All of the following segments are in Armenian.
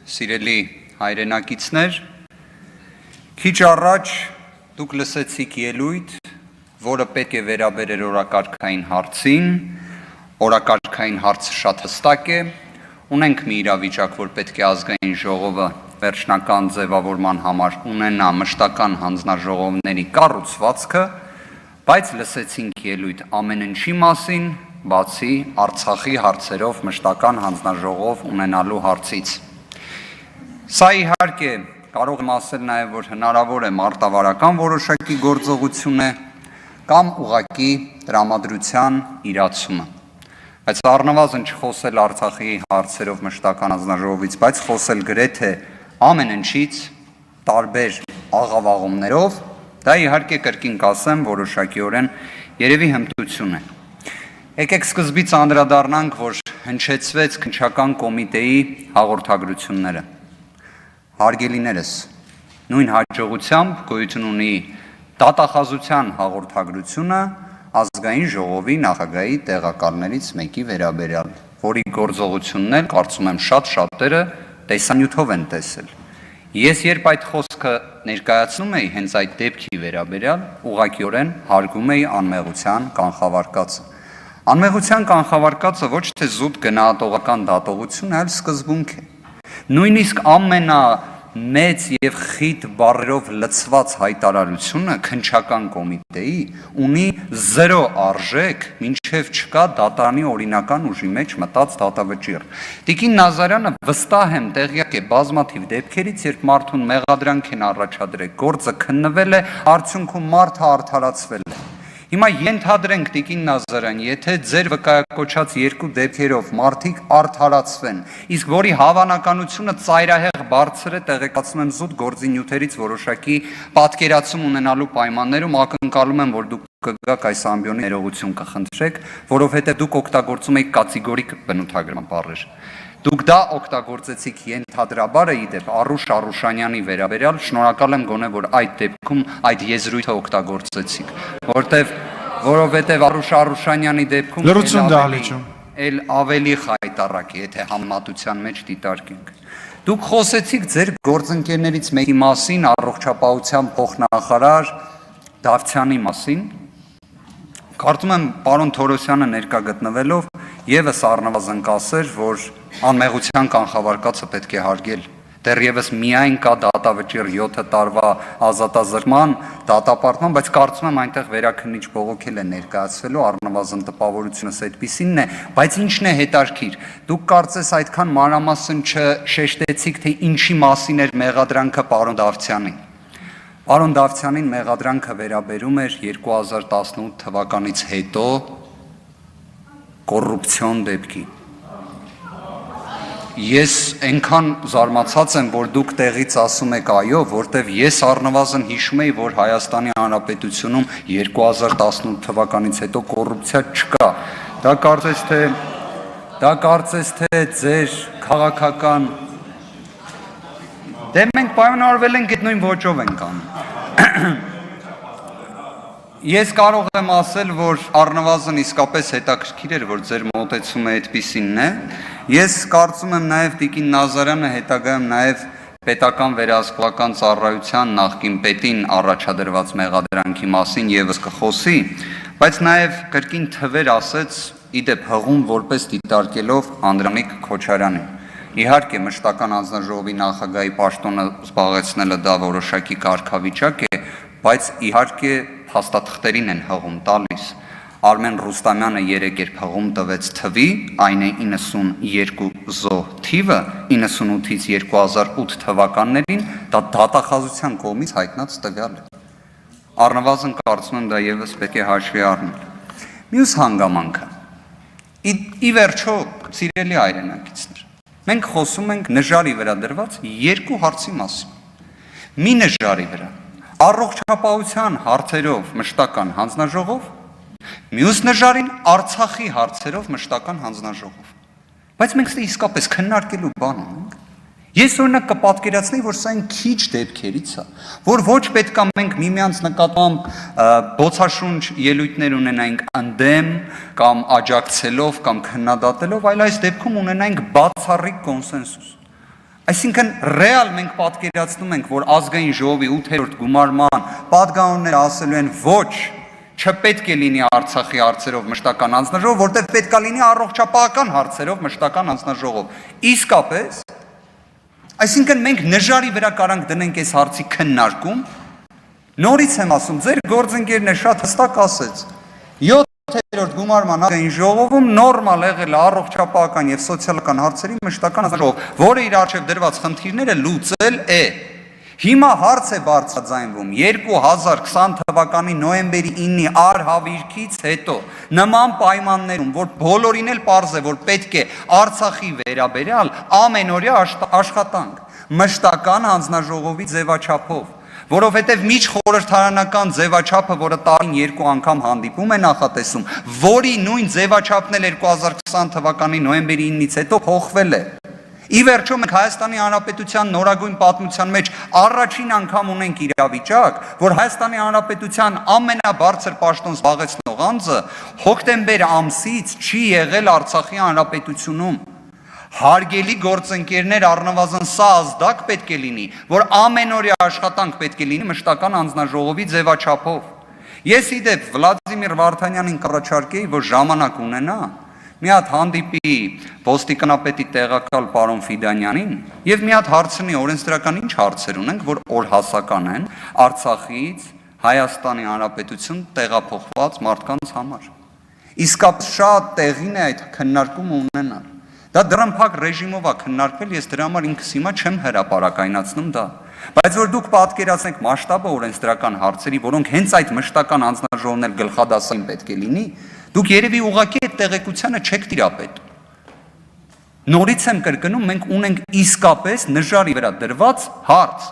Սիրելի հայրենակիցներ, քիչ առաջ դուք լսեցիք ելույթ, որը պետք է վերաբերեր օրակարգային հարցին, օրակարգային հարցը շատ հստակ է, ունենք մի իրավիճակ, որ պետք է ազգային ժողովը վերջնական ձևավորման համար ունենա մշտական հանձնաժողովների կառուցվածքը, բայց լսեցինք ելույթ ամեն ինչի մասին, բացի Արցախի հարցերով մշտական հանձնաժողով ունենալու հարցից։ Սա իհարկե կարող եմ ասել նաև, որ հնարավոր է մարտավարական որոշակի գործողություն է կամ ուղղակի տրամադրության իրացումը։ Բայց առնվազն չխոսել Արցախի հարցերով մշտական հանձնաժողովից, բայց խոսել գրեթե ամեն ինչից տարբեր աղավաղումներով, դա իհարկե կրկին կասեմ որոշակիորեն երևի հմտություն է։ Եկեք սկզբից անդրադառնանք, որ հնչեցվեց քննչական կոմիտեի հաղորդագրությունները։ Հարգելիներս, նույն հաջողությամբ գոյություն ունի դատախազության հաղորդագրությունը ազգային ժողովի նախագահի տեղակալներից մեկի վերաբերյալ, որի գործողությունն էլ կարծում եմ շատերը տեսանյութով են տեսել։ Ես երբ այդ խոսքը ներկայացնում էի հենց այդ դեպքի վերաբերյալ, ուղղակիորեն հարգում էի անմեղության կանխավարկածը։ Անմեղության կանխավարկածը ոչ թե զուտ գնահատողական դատողություն, այլ սկզբունք է։ Նույնիսկ ամենամեծ եւ խիտ բառերով լցված հայտարարությունը քննչական կոմիտեի ունի 0 արժեք, մինչև չկա դատարանի օրինական ուժի մեջ մտած դատավճիռ։ Տիկին Նազարյանը վստահ եմ տեղյակ է բազմաթիվ դեպքերից, երբ մարդուն մեղադրանք են առաջադրել, գործը քննվել է, արդյունքում մարդը արդարացվել է։ Հիմա ենթադրենք Տիկին Նազարյան, եթե ձեր վկայակոչած 2 դեպքերով մարդիկ արդարացվեն, իսկ որի հավանականությունը ծայրահեղ բարձր է, տեղեկացնում եմ զուտ գործի նյութերից որոշակի պատկերացում ունենալու պայմաններում, ակնկալում եմ, որ դուք կգաք այս ամբիոնի ներողություն կխնդրեք, որովհետև դուք օգտագործում եք կատեգորիկ բնութագրման բառեր։ Դուք դա օգտագործեցիք ենթադրաբար իդեպ Արուշ Արուշանյանի վերաբերյալ, շնորհակալ եմ գոնե, որ այդ դեպքում այդ եզրույթը օգտագործեցիք, որովհետև Արուշ Արուշանյանի դեպքում էլ ավելի խայտառակ է, եթե համեմատության մեջ դիտարկենք։ Դուք խոսեցիք ձեր գործընկերներից մեկի մասին, առողջապահության փոխնախարար Դավթյանի մասին։ Կարծում եմ պարոն Թորոսյանը ներկա գտնվելով եւս առնվազն կասեր, որ անմեղության կանխավարկածը պետք է հարգել։ Դեռևս միայն կա դատավճիռ 7 տարվա ազատազրկման, դատապարտման, բայց կարծում եմ այնտեղ վերաքննիչ բողոքել է ներկայացվելու, առնվազն տպավորությունս այդպիսինն է, բայց ինչն է հետարքիր։ Դուք կարծես այդքան մանրամասն չշեշտեցիք, թե ինչի մասին էր մեղադրանքը պարոն Դավթյանին։ Պարոն Դավթյանին մեղադրանքը վերաբերում էր 2018 թվականից հետո կոռուպցիոն դեպքի։ Ես այնքան զարմացած եմ, որ դուք տեղից ասում եք այո, որտեվ ես առնվազն հիշում էի, որ Հայաստանի Հանրապետությունում 2018 թվականից հետո կոռուպցիա չկա։ Դա կարծես թե ձեր քաղաքական Դե մենք պայմանավորվել ենք այդ նույն ոճով ենք անում։ Ես կարող եմ ասել, որ առնվազն իսկապես հետաքրքիր էր, որ ձեր մոտեցումը այդպիսինն է։ Ես կարծում եմ նաև Տիկին Նազարյանը հետագայում նաև պետական վերահսկողական ծառայության նախկին պետին առաջադրված մեղադրանքի մասին եւս կխոսի, բայց նաև կրկին թվեր ասեց իդեպ հղում որպես դիտարկելով Անդրանիկ Քոչարյանին։ Իհարկե մշտական հանձնաժողովի նախագահի պաշտոնը զբաղեցնելը դա որոշակի կարգավիճակ է, բայց իհարկե փաստաթղթերին են հղում տալիս։ Արմեն Ռուստամյանը երեք երբ հղում տվեց թվի, այն է 92 զոհ թիվը 98-ից 2008 թվականներին, դա դատախազության կողմից հայտնած տվյալ է։ Առնվազն կարծում եմ դա եւս պետք է հաշվի առնել։ Մյուս հանգամանքը։ Ի վերջո, սիրելի հայրենակիցներ, մենք խոսում ենք նժարի վրա դրված 2 հարցի մասին։ Մի նժարի վրա առողջապահության հարցերով մշտական հանձնաժողով, մյուս նժարին Արցախի հարցերով մշտական հանձնաժողով։ Բայց մենք ստե իսկապես քննարկելու բան ունենք։ Ես օրինակ կպատկերացնեի, որ սա այն քիչ դեպքերից է, որ ոչ պետքա մենք միմյանց նկատմամբ բոցաշունչ ելույթներ ունենայինք ընդդեմ կամ աջակցելով կամ քննադատելով, այլ այս դեպքում ունենայինք բացառիկ կոնսենսուս։ Այսինքն ռեալ մենք պատկերացնում ենք, որ ազգային ժողովի 8-րդ գումարման պատգամավորները ասելու են ոչ, չպետք է լինի Արցախի հարցերով մշտական հանձնաժողով, որտեղ պետք է լինի առողջապահական հարցերով մշտական հանձնաժողով։ Իսկապես, այսինքն մենք նժարի վրա կարանք դնենք այս հարցի քննարկում։ Նորից եմ ասում, ձեր գործընկերն է շատ հստակ ասեց, 7-րդ գումարման ազգային ժողովում նորմալ եղել է առողջապահական եւ սոցիալական հարցերի մշտական հանձնաժողով, որը իր առջև դրված խնդիրները լուծել է։ Հիմա հարց է բարձրաձայնվում 2020 թվականի նոյեմբերի 9-ի արհավիրքից հետո նման պայմաններում, որ բոլորին էլ պարզ է, որ պետք է Արցախի վերաբերյալ ամենօրյա աշխատանք մշտական հանձնաժողովի ձևաչափով, որովհետև միջխորհրդարանական ձևաչափը, որը տարին 2 անգամ հանդիպում է նախատեսում, որի նույն ձևաչափն էլ 2020 թվականի նոյեմբերի 9-ից հետո փոխվել է։ Ի վերջո մենք Հայաստանի Հանրապետության նորագույն պատմության մեջ առաջին անգամ ունենք իրավիճակ, որ Հայաստանի Հանրապետության ամենաբարձր պաշտոն զբաղեցնող անձը հոկտեմբեր ամսից չի եղել Արցախի Հանրապետությունում։ Հարգելի գործընկերներ, առնվազն սա ազդակ պետք է լինի, որ ամենօրյա աշխատանք պետք է լինի մշտական հանձնաժողովի ձևաչափով։ Ես իդեպ Վլադիմիր Վարդանյանին կառաջարկեի, որ ժամանակ ունենա, մի հատ հանդիպի ոստիկանապետի տեղակալ պարոն Ֆիդանյանին եւ մի հատ հարցնի օրենսդրական ինչ հարցեր ունենք, որ օրհասական են Արցախից Հայաստանի Հանրապետություն տեղափոխված մարդկանց համար։ Իսկապես շատ տեղին է այդ քննարկումը ունենալ։ Դա դրամփակ ռեժիմով է քննարկվել, ես դրա համար ինքս հիմա չեմ հրապարակայնացնում դա։ Բայց որ դուք պատկերացնեք մասշտաբը օրենսդրական հարցերի, որոնք հենց այդ մշտական հանձնաժողովն էլ գլխադասին պետք է լինի, դուք երևի ուղղակի այդ տեղեկությանը չեք տիրապետում։ Նորից եմ կրկնում, մենք ունենք իսկապես նժարի վրա դրված հարց,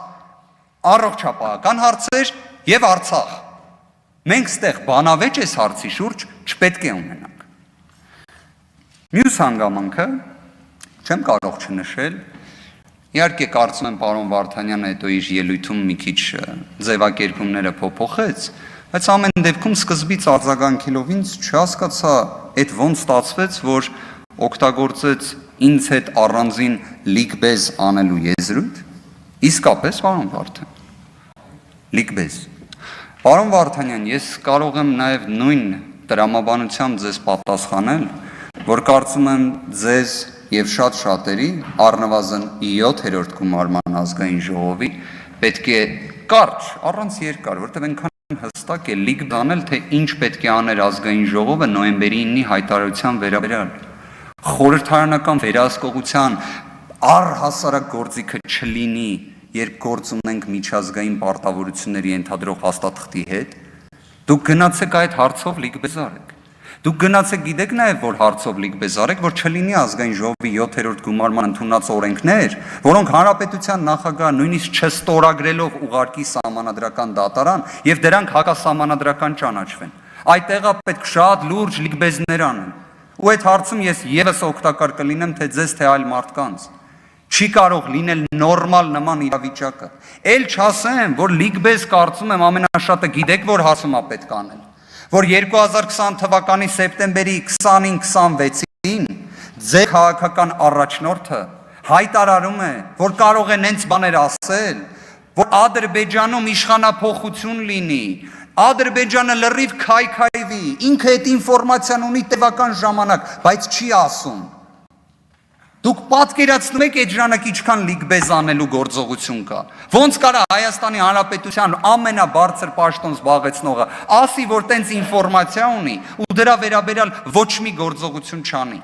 առողջապահական հարցեր եւ Արցախ։ Մենք ստեղ բանավեճ այս հարցի շուրջ չպետք է ունենանք։ Մյուս հանգամանքը չեմ կարող չնշել, իհարկե կարծում եմ պարոն Վարդանյանը հետո իր ելույթում մի քիչ ձևակերպումները փոփոխեց, բայց ամեն դեպքում սկզբից արձագանքելով ինձ չհասկացա այդ ոնց ստացվեց, որ օգտագործեց ինձ հետ առանձին լիգբեզ անելու եզրույթ։ Իսկապես, պարոն Վարդանյան, լիգբեզ։ Պարոն Վարդանյան, ես կարող եմ նաև նույն տրամաբանությամբ ձեզ պատասխանել, որ կարծում եմ ձեզ եւ շատ շատերի առնվազն 7-րդ գումարման ազգային ժողովի պետք է կարճ, առանց երկար, որտեղ այնքան հստակ է լիգ դանել, թե ինչ պետք է աներ ազգային ժողովը նոյեմբերի 9-ի հայտարարության վերաբերյալ։ Խորհրդարանական վերահսկողության առհասարակ գործիքը չլինի, երբ գործ ունենք միջազգային պարտավորությունների ենթադրող հաստատքի հետ, դուք գնացեք այդ հարցով լիգբեզ արեք։ Դուք գնացեք գիտեք նաև, որ հարցով լիգբեզ արեք, որ չլինի ազգային ժողովի 7-րդ գումարման ընդունած օրենքներ, որոնք հանրապետության նախագահը նույնիսկ չստորագրելով ուղարկի սահմանադրական դատարան եւ դրանք հակասահմանադրական ճանաչվեն։ Այդտեղա պետք շատ լուրջ լիգբեզներ անեն։ Ու այդ հարցում ես եւս օգտակար կլինեմ թե ձեզ, թե այլ մարդկանց։ Չի կարող լինել նորմալ նման իրավիճակը։ Էլ չասեմ, որ լիգբեզ կարծում եմ ամենաշատը գիտեք, որ հարցում է պետք անել, որ 2020 թվականի սեպտեմբերի 20-26-ին ձեր քաղաքական առաջնորդը հայտարարում է, որ կարող է նենց բաներ ասել, որ Ադրբեջանում իշխանափոխություն լինի, Ադրբեջանը լրիվ քայքայվի, ինքը այդ ինֆորմացիան ունի տևական ժամանակ, բայց չի ասում։ Դուք պատկերացնում եք այդ ժամանակ ինչքան լիգբեզ անելու գործողություն կա։ Ոնց կարա Հայաստանի Հանրապետության ամենաբարձր պաշտոն զբաղեցնողը ասի, որ տենց ինֆորմացիա ունի ու դրա վերաբերյալ ոչ մի գործողություն չանի։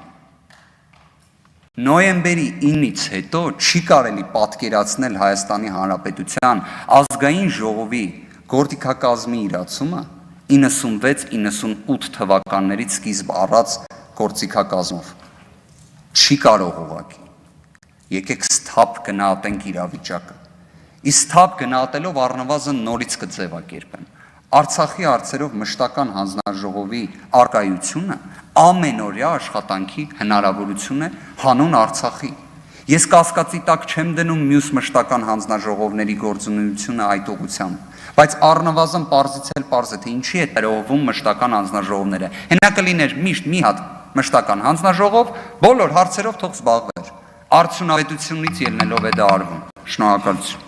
Նոյեմբերի 9-ից հետո չի կարելի պատկերացնել Հայաստանի Հանրապետության ազգային ժողովի գործիքակազմի իրացումը 96-98 թվականներից սկիզբ առած գործիքակազմով։ Չի կարող ուղղակի։ Եկեք սթափ գնահատենք իրավիճակը։ Իսկ սթափ գնահատելով առնվազն նորից կձևակերպեմ։ Արցախի հարցերով մշտական հանձնաժողովի արկայությունը ամենօրյա աշխատանքի հնարավորություն է հանուն Արցախի։ Ես կասկածի տակ չեմ դնում մյուս մշտական հանձնաժողովների գործունեությունը այդ ուղղությամբ, բայց առնվազն պարզից էլ պարզ է, թե ինչի է տրոհվում մշտական հանձնաժողովները։ Հենա կլիներ միշտ մի հատ մշտական հանձնաժողով բոլոր հարցերով թող զբաղվեր։ արդյունավետությունից ելնելով է դա արվում։ Շնորհակալություն։